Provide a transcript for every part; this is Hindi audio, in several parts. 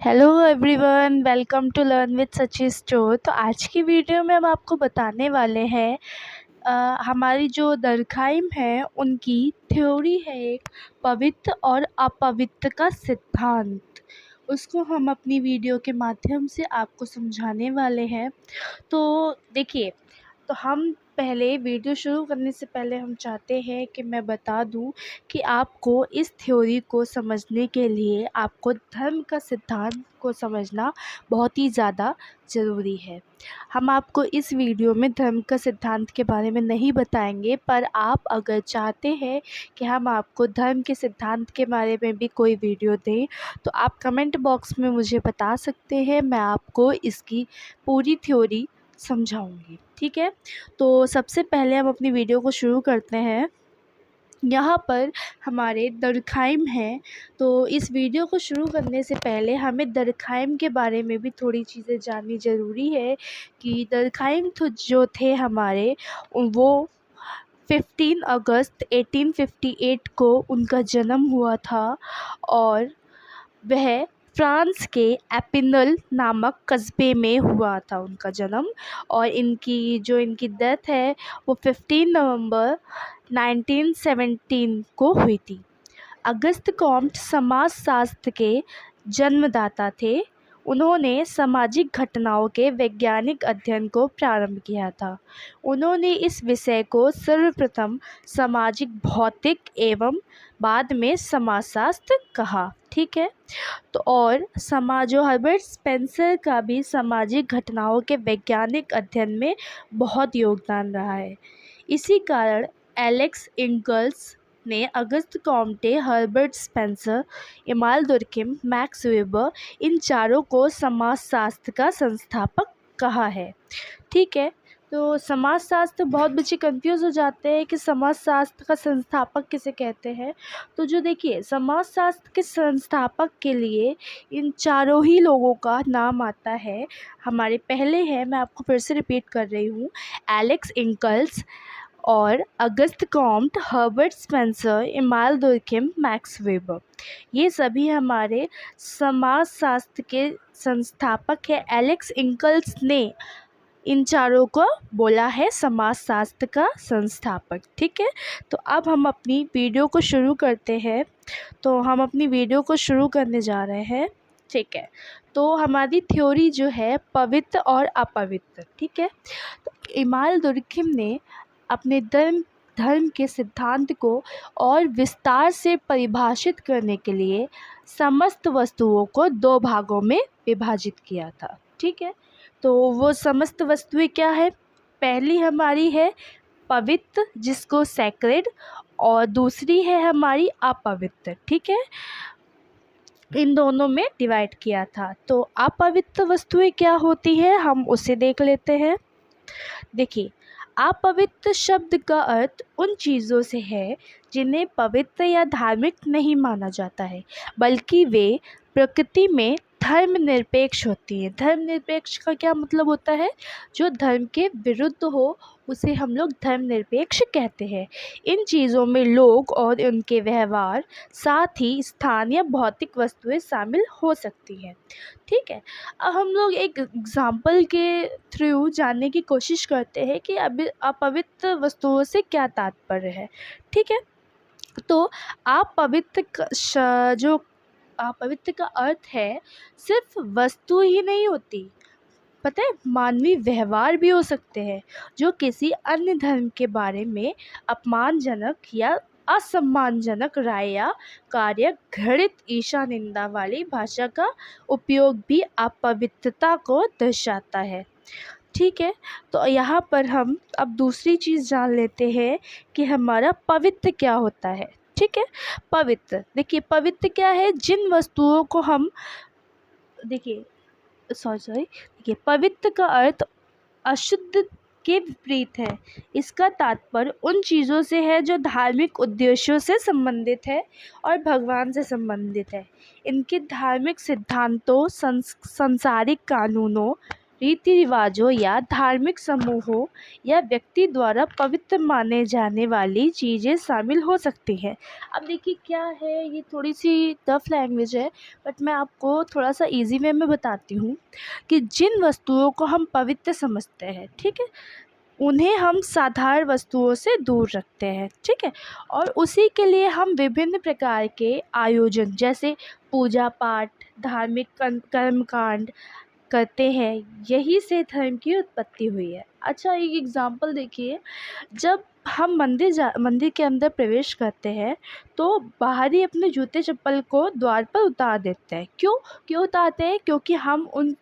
Hello everyone, welcome to learn with Sachi store. तो आज की वीडियो में हम आपको बताने वाले हैं हमारी जो दरखाइम है उनकी थ्योरी है एक पवित्र और अपवित्र का सिद्धांत। उसको हम अपनी वीडियो के माध्यम से आपको समझाने वाले हैं। तो देखिए, तो हम पहले वीडियो शुरू करने से पहले हम चाहते हैं कि मैं बता दूं कि आपको इस थ्योरी को समझने के लिए आपको धर्म का सिद्धांत को समझना बहुत ही ज़्यादा ज़रूरी है। हम आपको इस वीडियो में धर्म का सिद्धांत के बारे में नहीं बताएंगे, पर आप अगर चाहते हैं कि हम आपको धर्म के सिद्धांत के बारे में भी कोई वीडियो दें तो आप कमेंट बॉक्स में मुझे बता सकते हैं। मैं आपको इसकी पूरी थ्योरी समझाऊंगी, ठीक है। तो सबसे पहले हम अपनी वीडियो को शुरू करते हैं। यहाँ पर हमारे दरखाइम हैं। तो इस वीडियो को शुरू करने से पहले हमें दरखाइम के बारे में भी थोड़ी चीज़ें जाननी ज़रूरी है कि दरखाइम तो जो थे हमारे वो 15 अगस्त 1858 को उनका जन्म हुआ था और वह फ्रांस के एपिनल नामक कस्बे में हुआ था उनका जन्म। और इनकी डेथ है वो 15 नवंबर 1917 को हुई थी। अगस्त कॉम्ट समाजशास्त्र के जन्मदाता थे। उन्होंने सामाजिक घटनाओं के वैज्ञानिक अध्ययन को प्रारंभ किया था। उन्होंने इस विषय को सर्वप्रथम सामाजिक भौतिक एवं बाद में समाजशास्त्र कहा, ठीक है। तो और जो हर्बर्ट स्पेंसर का भी सामाजिक घटनाओं के वैज्ञानिक अध्ययन में बहुत योगदान रहा है। इसी कारण एलेक्स इंगल्स ने अगस्त कॉम्टे, हर्बर्ट स्पेंसर, इमाल दुर्किम, मैक्स वेबर इन चारों को समाजशास्त्र का संस्थापक कहा है, ठीक है। तो समाजशास्त्र, बहुत बच्चे कंफ्यूज हो जाते हैं कि समाजशास्त्र का संस्थापक किसे कहते हैं। तो जो देखिए, समाजशास्त्र के संस्थापक के लिए इन चारों ही लोगों का नाम आता है। हमारे पहले हैं, मैं आपको फिर से रिपीट कर रही हूँ, एलेक्स इंकल्स और अगस्त कॉम्ट, हर्बर्ट स्पेंसर, इमाल दुर्किम, मैक्स वेबर। ये सभी हमारे समाजशास्त्र के संस्थापक हैं। एलेक्स इंकल्स ने इन चारों को बोला है समाजशास्त्र का संस्थापक, ठीक है। तो अब हम अपनी वीडियो को शुरू करते हैं। तो हम अपनी वीडियो को शुरू करने जा रहे हैं, ठीक है। तो हमारी थ्योरी जो है पवित्र और अपवित्र, ठीक है। तो इमाल दुर्किम ने अपने धर्म के सिद्धांत को और विस्तार से परिभाषित करने के लिए समस्त वस्तुओं को दो भागों में विभाजित किया था, ठीक है। तो वो समस्त वस्तुएं क्या है? पहली हमारी है पवित्र, जिसको सैक्रेड, और दूसरी है हमारी अपवित्र, ठीक है। इन दोनों में डिवाइड किया था। तो अपवित्र वस्तुएं क्या होती है, हम उसे देख लेते हैं। देखिए, अपवित्र शब्द का अर्थ उन चीज़ों से है जिन्हें पवित्र या धार्मिक नहीं माना जाता है, बल्कि वे प्रकृति में धर्मनिरपेक्ष होती हैं। धर्मनिरपेक्ष का क्या मतलब होता है? जो धर्म के विरुद्ध हो उसे हम लोग धर्मनिरपेक्ष कहते हैं। इन चीज़ों में लोग और उनके व्यवहार, साथ ही स्थान या भौतिक वस्तुएं शामिल हो सकती हैं, ठीक है। अब हम लोग एक एग्ज़ाम्पल के थ्रू जानने की कोशिश करते हैं कि अभी अपवित्र वस्तुओं से क्या तात्पर्य है, ठीक है। तो जो अपवित्र का अर्थ है, सिर्फ वस्तु ही नहीं होती, पता है, मानवीय व्यवहार भी हो सकते हैं जो किसी अन्य धर्म के बारे में अपमानजनक या असम्मानजनक राय या कार्य, घृणित, ईर्ष्या, निंदा वाली भाषा का उपयोग भी अपवित्रता को दर्शाता है, ठीक है। तो यहाँ पर हम अब दूसरी चीज़ जान लेते हैं कि हमारा पवित्र क्या होता है, ठीक है। पवित्र, देखिए, पवित्र क्या है? जिन वस्तुओं को हम, देखिए, देखिए, पवित्र का अर्थ अशुद्ध के विपरीत है। इसका तात्पर्य उन चीज़ों से है जो धार्मिक उद्देश्यों से संबंधित है और भगवान से संबंधित है। इनके धार्मिक सिद्धांतों, संसारिक कानूनों, रीति रिवाजों या धार्मिक समूहों या व्यक्ति द्वारा पवित्र माने जाने वाली चीज़ें शामिल हो सकती हैं। अब देखिए क्या है, ये थोड़ी सी टफ लैंग्वेज है, बट मैं आपको थोड़ा सा इजी वे में बताती हूँ कि जिन वस्तुओं को हम पवित्र समझते हैं, ठीक है, उन्हें हम साधारण वस्तुओं से दूर रखते हैं, ठीक है। और उसी के लिए हम विभिन्न प्रकार के आयोजन जैसे पूजा पाठ, धार्मिक कर्मकांड करते हैं। यही से धर्म की उत्पत्ति हुई है। अच्छा, एक एग्जाम्पल देखिए, जब हम मंदिर के अंदर प्रवेश करते हैं तो बाहरी अपने जूते चप्पल को द्वार पर उतार देते हैं। क्यों उतारते हैं? क्योंकि हम उन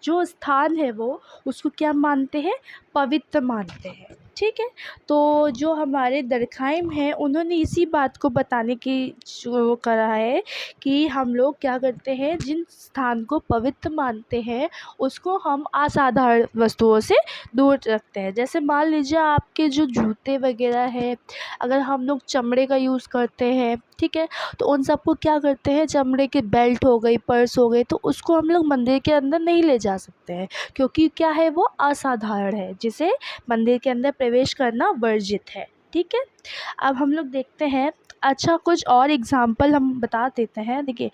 जो स्थान है वो उसको क्या मानते हैं? पवित्र मानते हैं, ठीक है। तो जो हमारे दरखाइम हैं उन्होंने इसी बात को बताने की जो करा है कि हम लोग क्या करते हैं, जिन स्थान को पवित्र मानते हैं उसको हम असाधारण वस्तुओं से दूर रखते हैं। जैसे मान लीजिए आपके जो जूते वगैरह है, अगर हम लोग चमड़े का यूज़ करते हैं, ठीक है, तो उन सबको क्या करते हैं, चमड़े के बेल्ट हो गई, पर्स हो गई, तो उसको हम लोग मंदिर के अंदर नहीं ले जा सकते हैं, क्योंकि क्या है, वो असाधारण है, जिसे मंदिर के अंदर प्रवेश करना वर्जित है, ठीक है। अब हम लोग देखते हैं, अच्छा कुछ और एग्जाम्पल हम बता देते हैं। देखिए,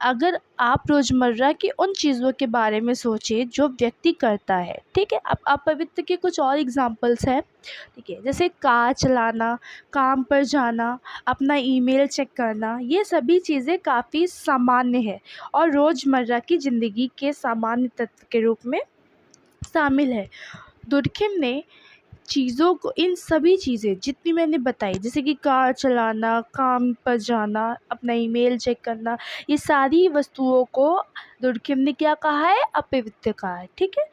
अगर आप रोज़मर्रा की उन चीज़ों के बारे में सोचिए जो व्यक्ति करता है, ठीक है। अब अपवित्र के कुछ और एग्जाम्पल्स हैं, ठीक है, जैसे कार चलाना, काम पर जाना, अपना ईमेल चेक करना, ये सभी चीज़ें काफ़ी सामान्य है और रोज़मर्रा की ज़िंदगी के सामान्य तत्व के रूप में शामिल है। दुर्खिम ने चीज़ों को, इन सभी चीज़ें जितनी मैंने बताई, जैसे कि कार चलाना, काम पर जाना, अपना ईमेल चेक करना, ये सारी वस्तुओं को दुर्खिम ने क्या कहा है? अपवित्र कहा है, ठीक है।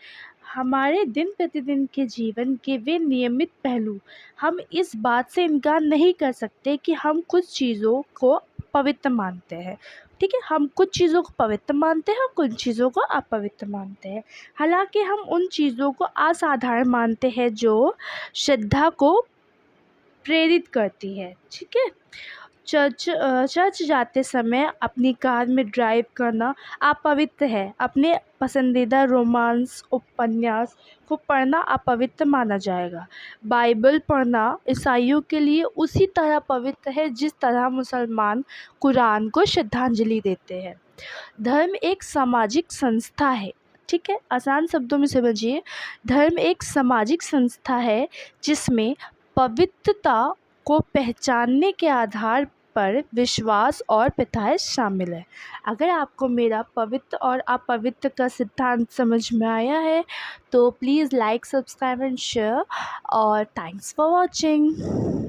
हमारे दिन प्रतिदिन के जीवन के वे नियमित पहलू, हम इस बात से इनकार नहीं कर सकते कि हम कुछ चीज़ों को पवित्र मानते हैं, ठीक है। हम कुछ चीज़ों को पवित्र मानते हैं और कुछ चीज़ों को अपवित्र मानते हैं। हालांकि हम उन चीज़ों को असाधारण मानते हैं जो श्रद्धा को प्रेरित करती है, ठीक है। चर्च जाते समय अपनी कार में ड्राइव करना अपवित्र है। अपने पसंदीदा रोमांस उपन्यास को पढ़ना अपवित्र माना जाएगा। बाइबल पढ़ना ईसाइयों के लिए उसी तरह पवित्र है जिस तरह मुसलमान कुरान को श्रद्धांजलि देते हैं। धर्म एक सामाजिक संस्था है, ठीक है। आसान शब्दों में समझिए, धर्म एक सामाजिक संस्था है जिसमें पवित्रता को पहचानने के आधार पर विश्वास और प्रथाएं शामिल है। अगर आपको मेरा पवित्र और अपवित्र का सिद्धांत समझ में आया है तो please like, subscribe and share, और थैंक्स फॉर वॉचिंग।